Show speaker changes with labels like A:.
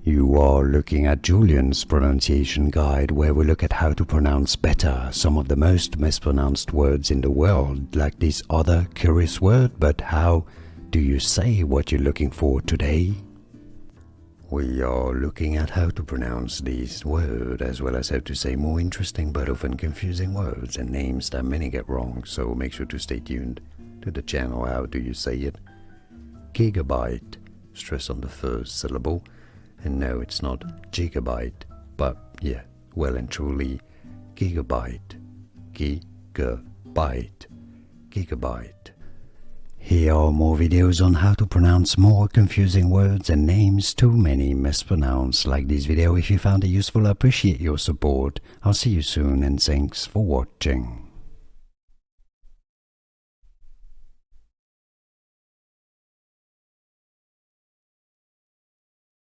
A: You are looking at Julian's pronunciation guide, where we look at how to pronounce better some of the most mispronounced words in the world, like this other curious word. But how do you say what you're looking for today? We are looking at how to pronounce this word, as well as how to say more interesting but often confusing words and names that many get wrong, so make sure to stay tuned to the channel. How do you say it? Gigabyte, stress on the first syllable, and no, it's not gigabyte, but yeah, well and truly gigabyte, gigabyte, gigabyte. Here are more videos on how to pronounce more confusing words and names too many mispronounced. Like this video if you found it useful. I appreciate your support. I'll see you soon and thanks for watching.